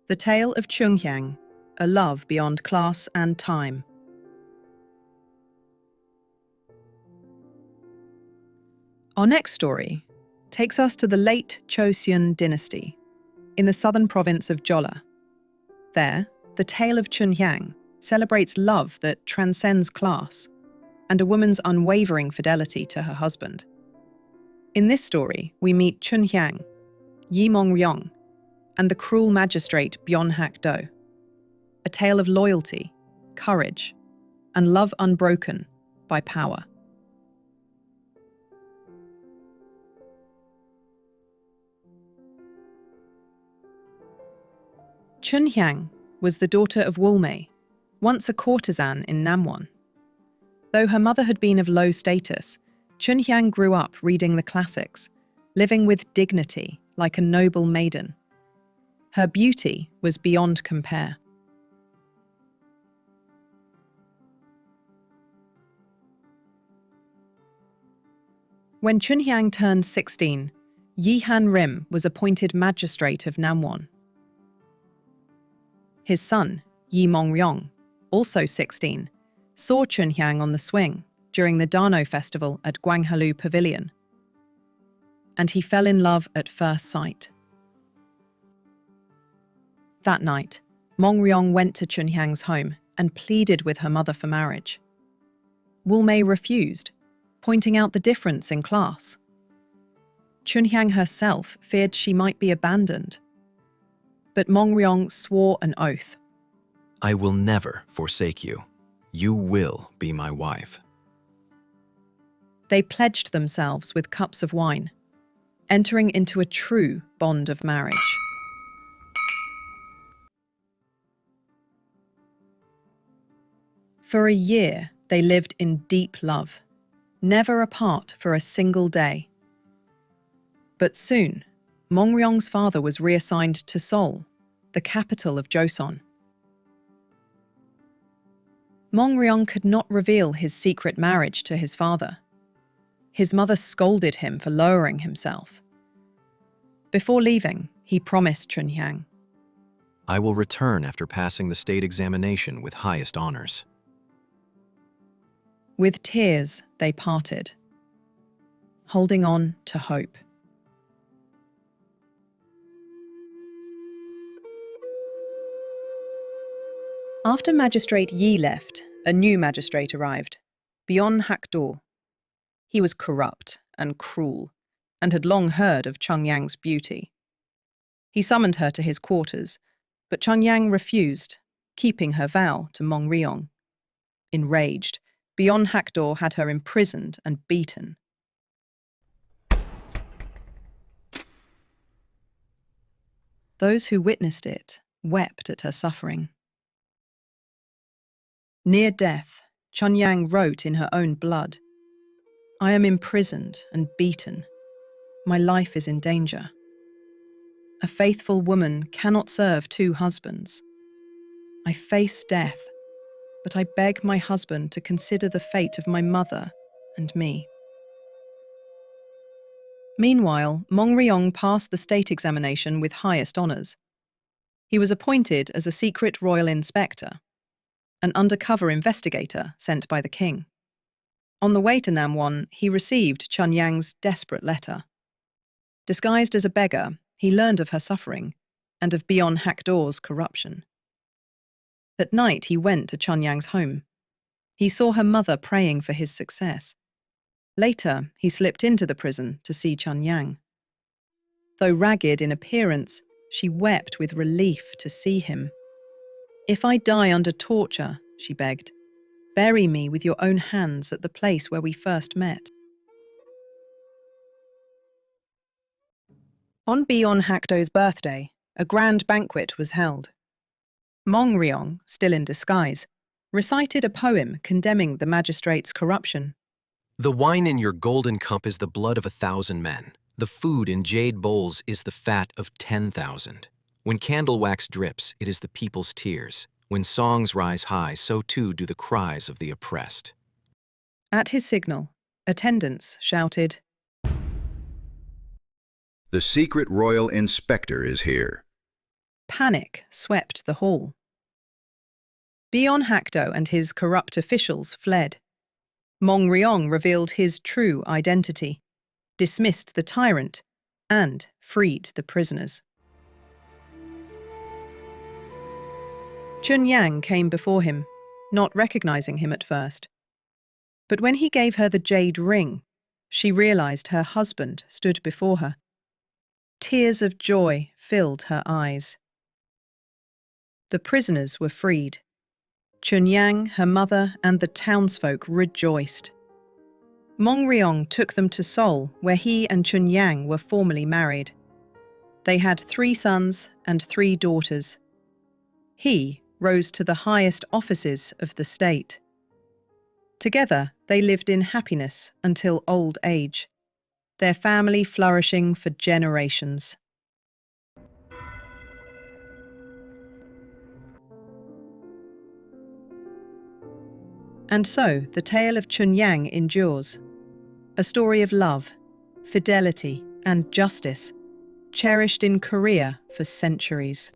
The Tale of Chunhyang, a love beyond class and time. Our next story takes us to the late Joseon dynasty in the southern province of Jeolla. There, the Tale of Chunhyang celebrates love that transcends class and a woman's unwavering fidelity to her husband. In this story, we meet Chunhyang, Yi Mong-ryong, and the cruel magistrate Byon-hak-do, a tale of loyalty, courage, and love unbroken by power. Chunhyang was the daughter of Wulmei, once a courtesan in Namwon. Though her mother had been of low status, Chunhyang grew up reading the classics, living with dignity like a noble maiden. Her beauty was beyond compare. When Chunhyang turned 16, Yi Han-rim was appointed magistrate of Namwon. His son, Yi Mong-ryong, also 16, saw Chunhyang on the swing during the Dano festival at Gwanghalu Pavilion, and he fell in love at first sight. That night, Mong-ryong went to Chunhyang's home and pleaded with her mother for marriage. Wulmei refused, pointing out the difference in class. Chunhyang herself feared she might be abandoned. But Mong-ryong swore an oath. I will never forsake you. You will be my wife. They pledged themselves with cups of wine, entering into a true bond of marriage. For a year, they lived in deep love, never apart for a single day. But soon, Mong-ryong's father was reassigned to Seoul, the capital of Joseon. Mong-ryong could not reveal his secret marriage to his father. His mother scolded him for lowering himself. Before leaving, he promised Chunhyang, I will return after passing the state examination with highest honors. With tears, they parted, holding on to hope. After Magistrate Yi left, a new magistrate arrived, Byon-hak-do. He was corrupt and cruel, and had long heard of Chunhyang's beauty. He summoned her to his quarters, but Chunhyang refused, keeping her vow to Mong-ryong. Enraged, Byon-hak-do had her imprisoned and beaten. Those who witnessed it wept at her suffering. Near death, Chunhyang wrote in her own blood, I am imprisoned and beaten. My life is in danger. A faithful woman cannot serve two husbands. I face death, but I beg my husband to consider the fate of my mother and me. Meanwhile, Mong-ryong passed the state examination with highest honors. He was appointed as a secret royal inspector, an undercover investigator sent by the king. On the way to Namwon, he received Chunhyang's desperate letter. Disguised as a beggar, he learned of her suffering and of Byon-hak-do's corruption. At night, he went to Chunhyang's home. He saw her mother praying for his success. Later, he slipped into the prison to see Chunhyang. Though ragged in appearance, she wept with relief to see him. If I die under torture, she begged, bury me with your own hands at the place where we first met. On Byon-hak-do's birthday, a grand banquet was held. Mong-ryong, still in disguise, recited a poem condemning the magistrate's corruption. The wine in your golden cup is the blood of 1,000 men. The food in jade bowls is the fat of 10,000. When candle wax drips, it is the people's tears. When songs rise high, so too do the cries of the oppressed. At his signal, attendants shouted, The secret royal inspector is here. Panic swept the hall. Amhaeng-eosa and his corrupt officials fled. Amhaeng-eosa revealed his true identity, dismissed the tyrant, and freed the prisoners. Chunhyang came before him, not recognizing him at first. But when he gave her the jade ring, she realized her husband stood before her. Tears of joy filled her eyes. The prisoners were freed. Chunhyang, her mother, and the townsfolk rejoiced. Amhaeng-eosa took them to Seoul, where he and Chunhyang were formally married. They had 3 sons and 3 daughters. He rose to the highest offices of the state. Together, they lived in happiness until old age, their family flourishing for generations. And so, the tale of Chunhyang endures, a story of love, fidelity, and justice, cherished in Korea for centuries.